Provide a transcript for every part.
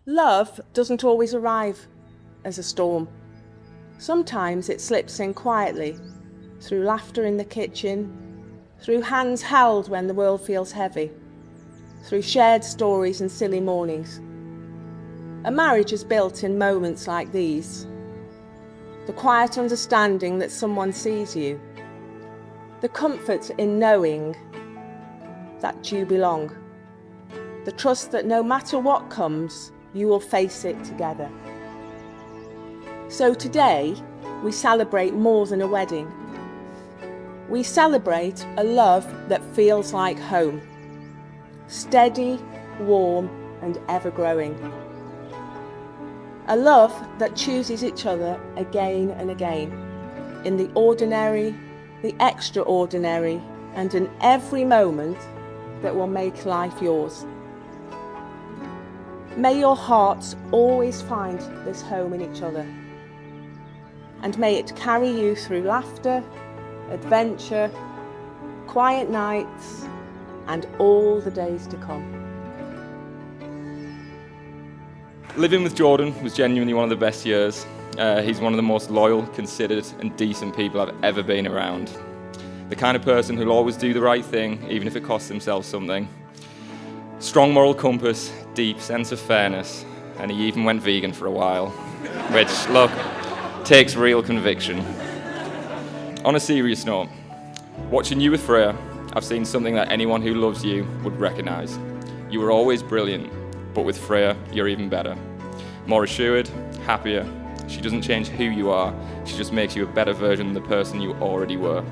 Love doesn't always arrive as a storm. Sometimes it slips in quietly, through laughter in the kitchen, through hands held when the world feels heavy, through shared stories and silly mornings. A marriage is built in moments like these. The quiet understanding that someone sees you. The comfort in knowing that you belong. The trust that no matter what comes, you will face it together. So today, we celebrate more than a wedding. We celebrate a love that feels like home. Steady, warm, and ever-growing. A love that chooses each other again and again, in the ordinary, the extraordinary, and in every moment that will make life yours. May your hearts always find this home in each other, and may it carry you through laughter, adventure, quiet nights, and all the days to come. Living with Jordan was genuinely one of the best years. He's one of the most loyal, considered, and decent people I've ever been around. The kind of person who'll always do the right thing, even if it costs themselves something. Strong moral compass, deep sense of fairness, and he even went vegan for a while, which, look, takes real conviction. On a serious note, watching you with Freya, I've seen something that anyone who loves you would recognise. You were always brilliant, but with Freya, you're even better. More assured, happier. She doesn't change who you are, she just makes you a better version of the person you already were.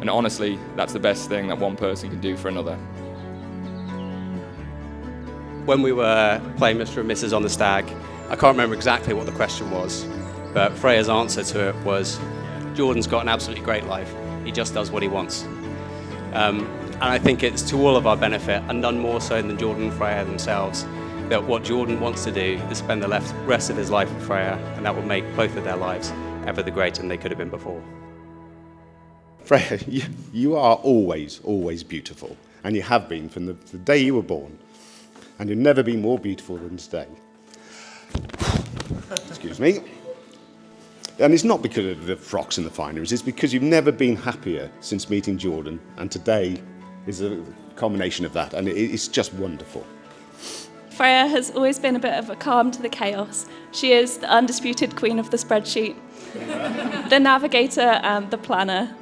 And honestly, that's the best thing that one person can do for another. When we were playing Mr. and Mrs. on the Stag, I can't remember exactly what the question was, but Freya's answer to it was, Jordan's got an absolutely great life. He just does what he wants. And I think it's to all of our benefit, and none more so than Jordan and Freya themselves, that what Jordan wants to do is spend the rest of his life with Freya, and that will make both of their lives ever the greater than they could have been before. Freya, you are always, always beautiful, and you have been from the day you were born, and you've never been more beautiful than today. Excuse me. And it's not because of the frocks and the fineries, it's because you've never been happier since meeting Jordan, and today is a combination of that, and it's just wonderful. Freya has always been a bit of a calm to the chaos. She is the undisputed queen of the spreadsheet, the navigator and the planner.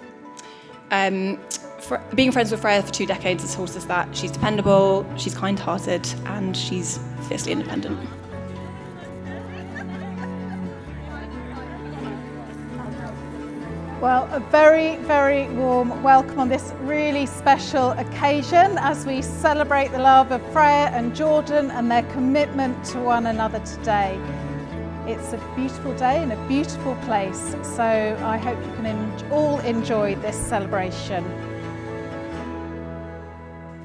Being friends with Freya for 2 decades has taught us that she's dependable, she's kind-hearted, and she's fiercely independent. Well, a very, very warm welcome on this really special occasion as we celebrate the love of Freya and Jordan and their commitment to one another today. It's a beautiful day in a beautiful place, so I hope you can all enjoy this celebration.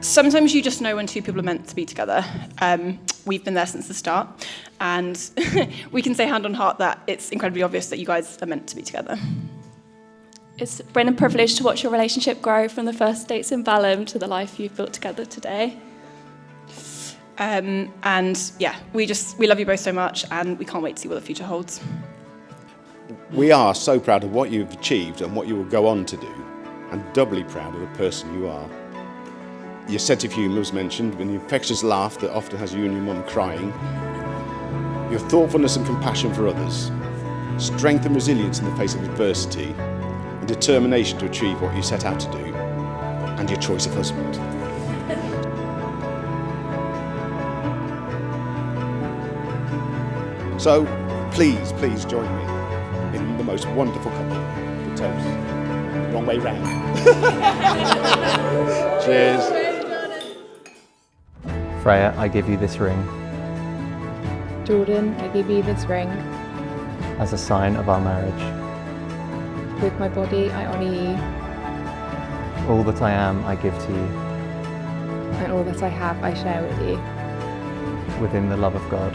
Sometimes you just know when two people are meant to be together. We've been there since the start, and we can say hand on heart that it's incredibly obvious that you guys are meant to be together. It's been a privilege to watch your relationship grow from the first dates in Balham to the life you've built together today. And yeah, we love you both so much, and we can't wait to see what the future holds. We are so proud of what you've achieved and what you will go on to do, and doubly proud of the person you are. Your sense of humour was mentioned, and the infectious laugh that often has you and your mum crying. Your thoughtfulness and compassion for others, strength and resilience in the face of adversity, and determination to achieve what you set out to do, and your choice of husband. So, please join me in the most wonderful couple, the toast. Wrong way round. Cheers. Freya, I give you this ring Jordan, I give you this ring. as a sign of our marriage. With my body, I honour you, All that I am, I give to you, and all that I have, I share with you. within the love of God.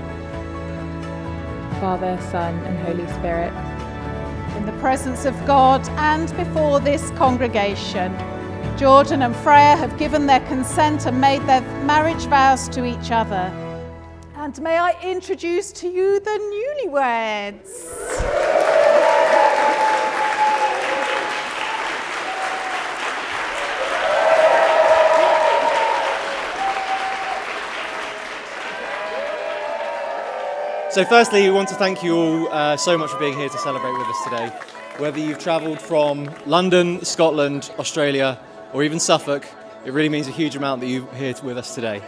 Father, Son, and Holy Spirit. In the presence of God and before this congregation, Jordan and Freya have given their consent and made their marriage vows to each other. And may I introduce to you the newlyweds. So firstly, we want to thank you all so much for being here to celebrate with us today. Whether you've travelled from London, Scotland, Australia, or even Suffolk, it really means a huge amount that you're here with us today.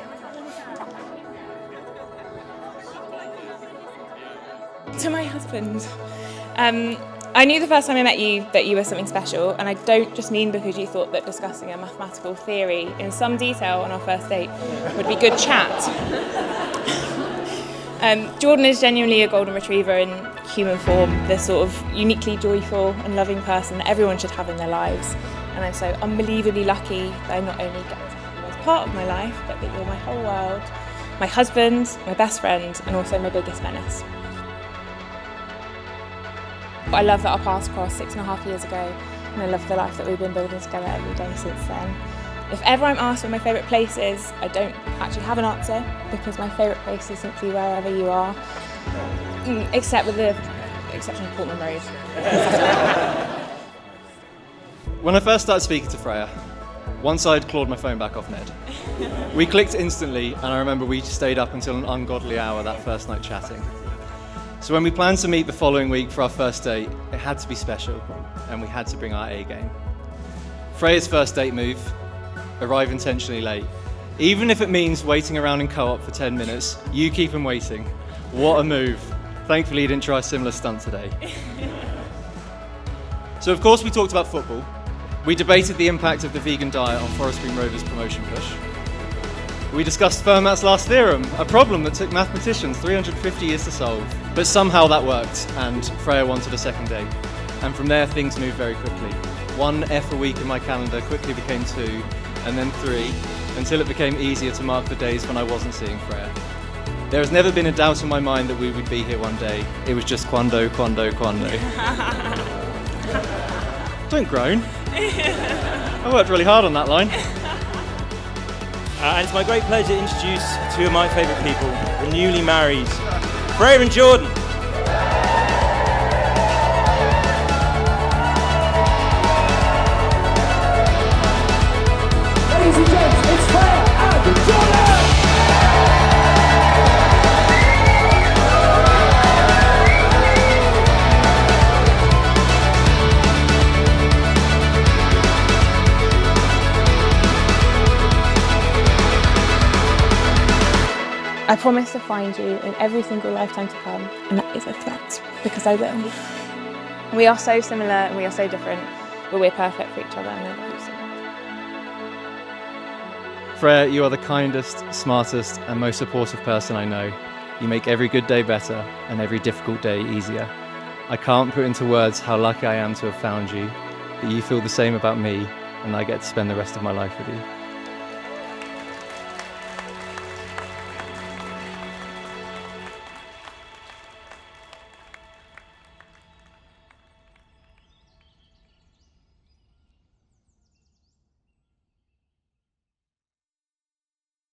To my husband, I knew the first time I met you that you were something special, and I don't just mean because you thought that discussing a mathematical theory in some detail on our first date would be good chat. Jordan is genuinely a golden retriever in human form, the sort of uniquely joyful and loving person that everyone should have in their lives. And I'm so unbelievably lucky that I not only get to have you as part of my life, but that you're my whole world, my husband, my best friend, and also my biggest menace. I love that our paths crossed 6.5 years ago, and I love the life that we've been building together every day since then. If ever I'm asked where my favourite place is, I don't actually have an answer, because my favourite place is simply wherever you are, except with the exception of Portman Road. When I first started speaking to Freya, once I'd clawed my phone back off Ned. We clicked instantly, and I remember we stayed up until an ungodly hour that first night chatting. So when we planned to meet the following week for our first date, it had to be special, and we had to bring our A game. Freya's first date move: arrive intentionally late. Even if it means waiting around in co-op for 10 minutes, you keep him waiting. What a move. Thankfully, he didn't try a similar stunt today. So of course we talked about football. We debated the impact of the vegan diet on Forest Green Rovers' promotion push. We discussed Fermat's last theorem, a problem that took mathematicians 350 years to solve. But somehow that worked, and Freya wanted a second date. And from there, things moved very quickly. 1 F a week in my calendar quickly became 2, and then 3, until it became easier to mark the days when I wasn't seeing Freya. There has never been a doubt in my mind that we would be here one day. It was just quando. Don't groan. I worked really hard on that line. And it's my great pleasure to introduce two of my favourite people, the newly married Freya and Jordan. Ladies and gents, it's Freya and Jordan! I promise to find you in every single lifetime to come, and that is a threat, because I will. We are so similar and we are so different, but we're perfect for each other, and I love you so much. Freya, you are the kindest, smartest, and most supportive person I know. You make every good day better and every difficult day easier. I can't put into words how lucky I am to have found you, that you feel the same about me, and I get to spend the rest of my life with you.